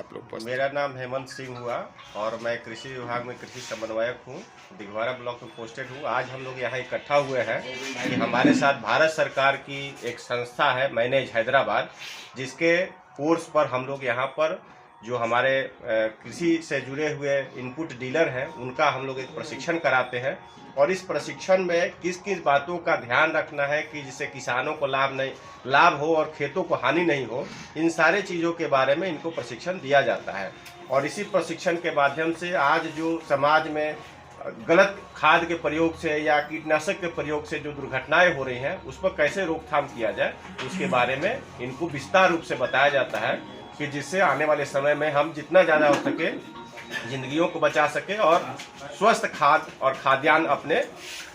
आप लोग उपस्थित? मेरा नाम हेमंत सिंह हुआ और मैं कृषि विभाग में कृषि समन्वयक हूँ। दिघवारा ब्लॉक में पोस्टेड हूँ। आज हम लोग यहाँ इकट्ठा हुए हैं कि हमारे साथ भारत सरकार की एक संस्था है मैनेज हैदराबाद, जिसके कोर्स पर हम लोग यहाँ पर जो हमारे कृषि से जुड़े हुए इनपुट डीलर हैं उनका हम लोग एक प्रशिक्षण कराते हैं। और इस प्रशिक्षण में किस किस बातों का ध्यान रखना है कि जिससे किसानों को लाभ हो और खेतों को हानि नहीं हो, इन सारे चीज़ों के बारे में इनको प्रशिक्षण दिया जाता है। और इसी प्रशिक्षण के माध्यम से आज जो समाज में गलत खाद के प्रयोग से या कीटनाशक के प्रयोग से जो दुर्घटनाएं हो रही हैं उस पर कैसे रोकथाम किया जाए, उसके बारे में इनको विस्तार रूप से बताया जाता है कि जिससे आने वाले समय में हम जितना ज़्यादा हो सके जिंदगियों को बचा सके और स्वस्थ खाद और खाद्यान्न अपने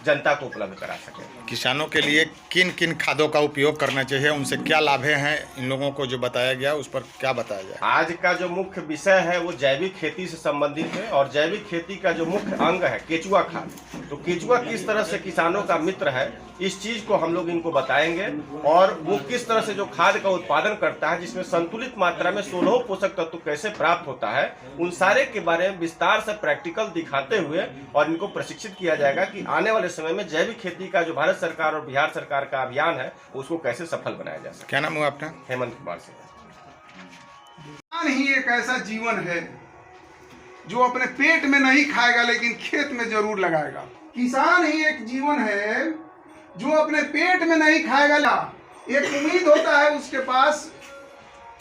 जनता को उपलब्ध करा सके। किसानों के लिए किन किन खादों का उपयोग करना चाहिए, उनसे क्या लाभ हैं, इन लोगों को जो बताया गया उस पर क्या बताया जाए? आज का जो मुख्य विषय है वो जैविक खेती से संबंधित है और जैविक खेती का जो मुख्य अंग है केचुआ खाद। तो केचुआ किस तरह से किसानों का मित्र है, इस चीज को हम लोग इनको बताएंगे और वो किस तरह से जो खाद का उत्पादन करता है जिसमें संतुलित मात्रा में 16 पोषक तत्व कैसे प्राप्त होता है, उन सारे के बारे में विस्तार से प्रैक्टिकल दिखाते हुए और इनको प्रशिक्षित किया जाएगा कि आने वाले समय में जैविक खेती का जो भारत सरकार और बिहार सरकार का अभियान है उसको कैसे सफल बनाया जा सके। क्या नाम हुआ आपका? हेमंत कुमार सिंह। किसान ही एक ऐसा जीवन है जो अपने पेट में नहीं खाएगा लेकिन खेत में जरूर लगाएगा। किसान ही एक जीवन है जो अपने पेट में नहीं खाएगा, एक उम्मीद होता है उसके पास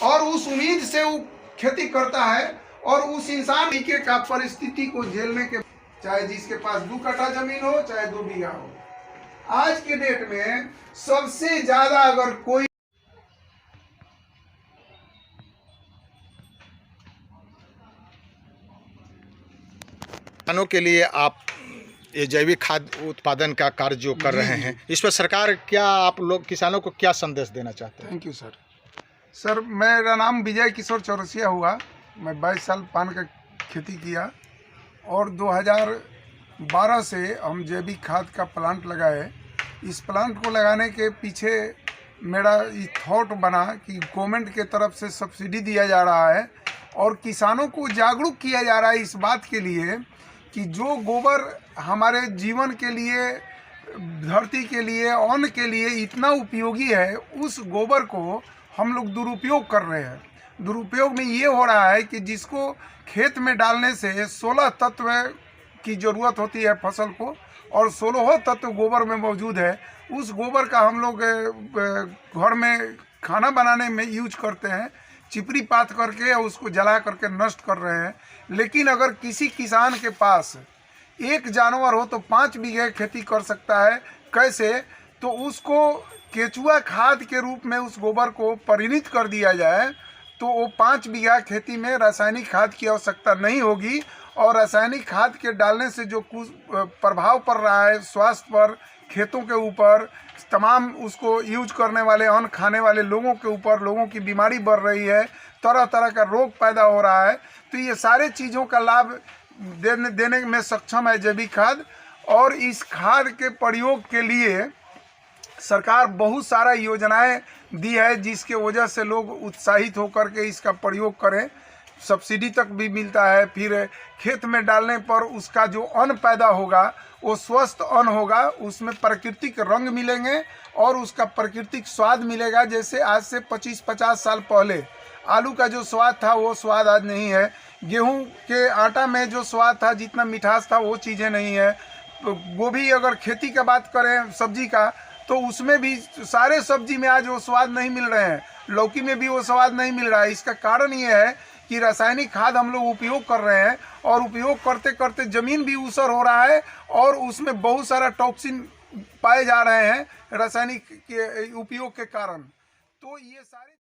और उस उम्मीद से वो खेती करता है और उस इंसान के का परिस्थिति को झेलने के, चाहे जिसके पास 2 कट्ठा जमीन हो चाहे 2 बीघा हो। आज के डेट में सबसे ज्यादा अगर कोई किसानों के लिए आप ये जैविक खाद उत्पादन का कार्य जो कर रहे हैं, इस पर सरकार क्या, आप लोग किसानों को क्या संदेश देना चाहते हैं? Thank you sir. सर मेरा नाम विजय किशोर चौरसिया हुआ। मैं 22 साल पान का खेती किया और 2012 से हम जैविक खाद का प्लांट लगाए। इस प्लांट को लगाने के पीछे मेरा ये थॉट बना कि गवर्नमेंट के तरफ से सब्सिडी दिया जा रहा है और किसानों को जागरूक किया जा रहा है इस बात के लिए कि जो गोबर हमारे जीवन के लिए, धरती के लिए, अन्न के लिए इतना उपयोगी है, उस गोबर को हम लोग दुरुपयोग कर रहे हैं। दुरुपयोग में ये हो रहा है कि जिसको खेत में डालने से 16 तत्व की ज़रूरत होती है फसल को और 16 तत्व गोबर में मौजूद है। उस गोबर का हम लोग घर में खाना बनाने में यूज करते हैं, चिपरी पात करके उसको जला करके नष्ट कर रहे हैं। लेकिन अगर किसी किसान के पास एक जानवर हो तो 5 बीघे खेती कर सकता है। कैसे? तो उसको केचुआ खाद के रूप में उस गोबर को परिणित कर दिया जाए तो वो 5 बीघा खेती में रासायनिक खाद की आवश्यकता नहीं होगी और रासायनिक खाद के डालने से जो कुछ प्रभाव पड़ रहा है स्वास्थ्य पर, खेतों के ऊपर, तमाम उसको यूज करने वाले, अन्न खाने वाले लोगों के ऊपर, लोगों की बीमारी बढ़ रही है, तरह तरह का रोग पैदा हो रहा है। तो ये सारे चीज़ों का लाभ देने में सक्षम है जैविक खाद। और इस खाद के प्रयोग के लिए सरकार बहुत सारा योजनाएं दी है जिसके वजह से लोग उत्साहित होकर के इसका प्रयोग करें। सब्सिडी तक भी मिलता है। फिर खेत में डालने पर उसका जो अन्न पैदा होगा वो स्वस्थ अन्न होगा, उसमें प्राकृतिक रंग मिलेंगे और उसका प्राकृतिक स्वाद मिलेगा। जैसे आज से 25-50 साल पहले आलू का जो स्वाद था वो स्वाद आज नहीं है। गेहूं के आटा में जो स्वाद था, जितना मिठास था, वो चीज़ें नहीं है। तो गोभी अगर खेती का बात करें सब्जी का, तो उसमें भी सारे सब्जी में आज वो स्वाद नहीं मिल रहे हैं। लौकी में भी वो स्वाद नहीं मिल रहा है। इसका कारण ये है कि रासायनिक खाद हम लोग उपयोग कर रहे हैं और उपयोग करते करते ज़मीन भी ऊसर हो रहा है और उसमें बहुत सारा टॉक्सिन पाए जा रहे हैं रासायनिक के उपयोग के कारण। तो ये सारे